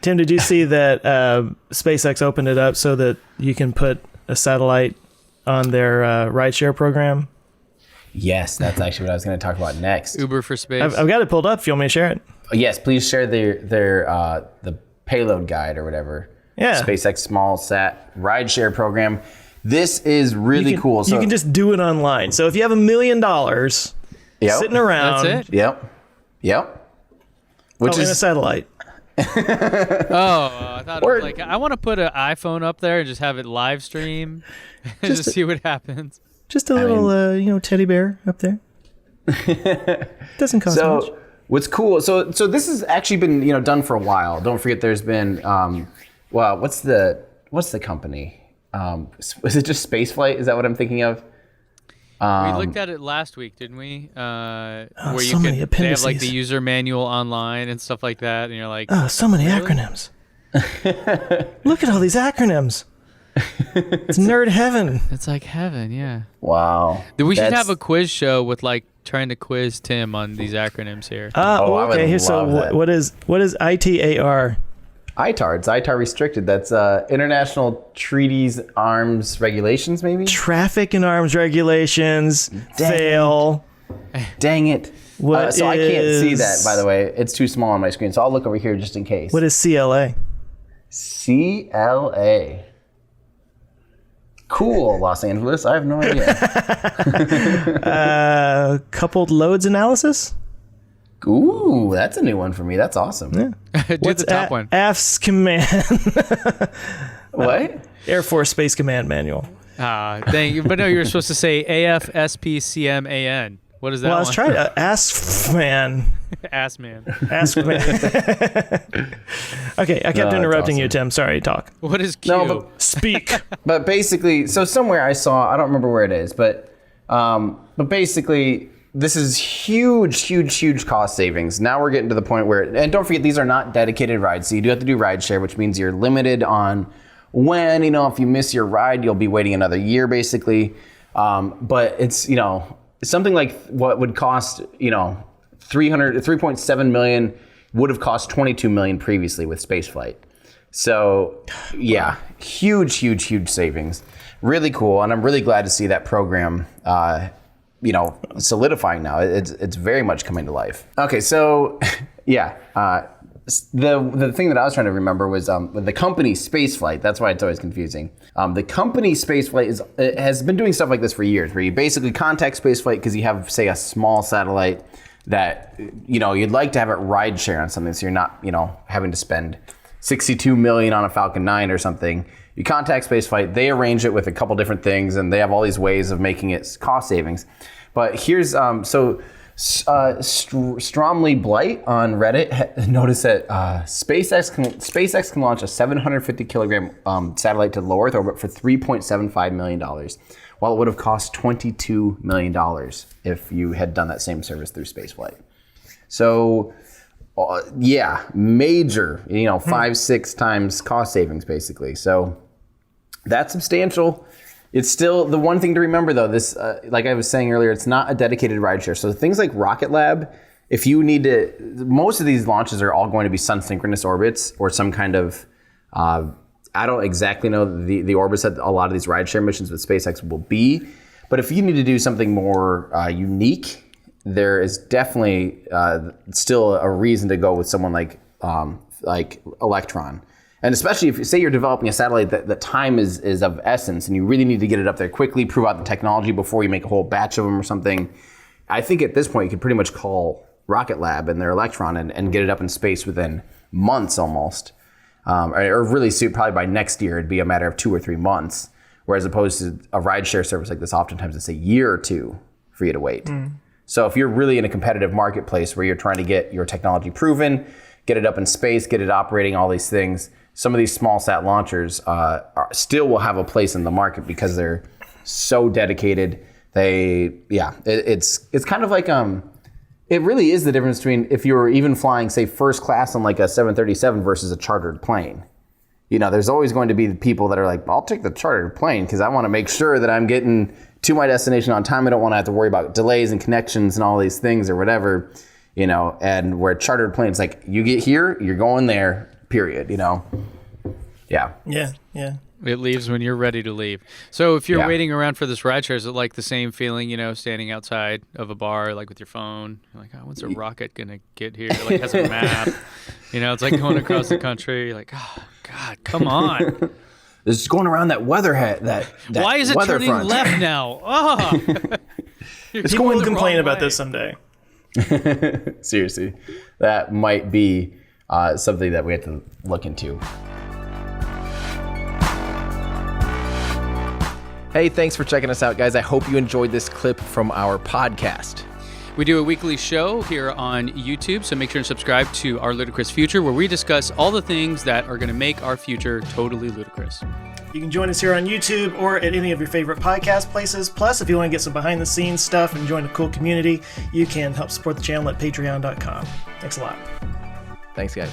Tim, did you see that SpaceX opened it up so that you can put a satellite on their rideshare program? Yes, that's actually what I was going to talk about next. Uber for space. I've got it pulled up if you want me to share it. Yes, please share the payload guide or whatever. Yeah. SpaceX small sat rideshare program. This is really cool. So you can just do it online. So if you have $1 million sitting around. That's it? Yep. Which in a satellite. I thought it was like, I want to put an iPhone up there and just have it live stream and just see what happens. Just a little, teddy bear up there. Doesn't cost much. What's cool? So this has actually been done for a while. Don't forget, there's been what's the company? Was it just Spaceflight? Is that what I'm thinking of? We looked at it last week, didn't we? Where so many appendices. They have like the user manual online and stuff like that, and you're like, oh, so many acronyms. Look at all these acronyms. It's nerd heaven. It's like heaven, yeah. Wow. We should have a quiz show with like trying to quiz Tim on these acronyms here. Okay. Here, so what is ITAR? ITAR restricted. That's International Treaties Arms Regulations, maybe? Traffic and Arms Regulations. Fail. Dang it. I can't see that, by the way. It's too small on my screen, so I'll look over here just in case. What is CLA? CLA. Cool, Los Angeles. I have no idea. Coupled loads analysis? Ooh, that's a new one for me. That's awesome. Yeah. What's the top one? AFS Command. What? Air Force Space Command Manual. Thank you. But no, you were supposed to say AFSPCMAN. What is that? Well, I was trying to ask man. Ass man. Ask man. Okay, I kept interrupting you, Tim. Sorry, talk. What is Q? No, but speak. But basically, so somewhere I saw, I don't remember where it is, but basically, this is huge cost savings. Now we're getting to the point where, and don't forget, these are not dedicated rides, so you do have to do rideshare, which means you're limited on when, if you miss your ride, you'll be waiting another year, basically. But it's, something like what would cost, 3.7 million would have cost 22 million previously with spaceflight. So yeah, huge savings. Really cool. And I'm really glad to see that program, solidifying now. It's very much coming to life. Okay. So yeah, the thing that I was trying to remember was the company Spaceflight. That's why it's always confusing. The company Spaceflight has been doing stuff like this for years, where you basically contact Spaceflight because you have, say, a small satellite that you'd like to have it ride share on something, so you're not having to spend $62 million on a Falcon 9 or something. You contact Spaceflight, they arrange it with a couple different things, and they have all these ways of making it cost savings. But here's Stromly Blight on Reddit noticed that SpaceX can launch a 750 kilogram satellite to low Earth orbit for $3.75 million, while it would have cost $22 million if you had done that same service through spaceflight. So, major, 5-6 times cost savings basically. So that's substantial. It's still the one thing to remember, though. This, like I was saying earlier, it's not a dedicated rideshare. So things like Rocket Lab, if you need to, most of these launches are all going to be sun-synchronous orbits or some kind of, I don't exactly know the orbits that a lot of these rideshare missions with SpaceX will be. But if you need to do something more unique, there is definitely still a reason to go with someone like Electron. And especially if you say you're developing a satellite that time is of essence and you really need to get it up there quickly, prove out the technology before you make a whole batch of them or something. I think at this point you could pretty much call Rocket Lab and their Electron and get it up in space within months almost. Or really soon, probably by next year, it'd be a matter of 2 or 3 months. Whereas opposed to a rideshare service like this, oftentimes it's a year or two for you to wait. So if you're really in a competitive marketplace where you're trying to get your technology proven, get it up in space, get it operating, all these things, some of these small sat launchers still will have a place in the market because they're so dedicated. It's kind of like it really is the difference between if you were even flying, say, first class on like a 737 versus a chartered plane. There's always going to be the people that are like, I'll take the chartered plane because I want to make sure that I'm getting to my destination on time. I don't want to have to worry about delays and connections and all these things or whatever, and where chartered planes, like you get here, you're going there. period, Yeah. Yeah. Yeah. It leaves when you're ready to leave. So if you're Yeah. waiting around for this rideshare, is it like the same feeling, standing outside of a bar, like with your phone? You're like, oh, when's a rocket going to get here? Like, has a map. It's like going across the country. You're like, oh, God, come on. It's going around that weather hat. That Why is it weather turning front. left now? Oh. People will complain about this someday. Seriously, that might be something that we have to look into. Hey, thanks for checking us out, guys. I hope you enjoyed this clip from our podcast. We do a weekly show here on YouTube, so make sure to subscribe to Our Ludicrous Future, where we discuss all the things that are going to make our future totally ludicrous. You can join us here on YouTube or at any of your favorite podcast places. Plus, if you want to get some behind-the-scenes stuff and join a cool community, you can help support the channel at patreon.com. Thanks a lot. Thanks, guys.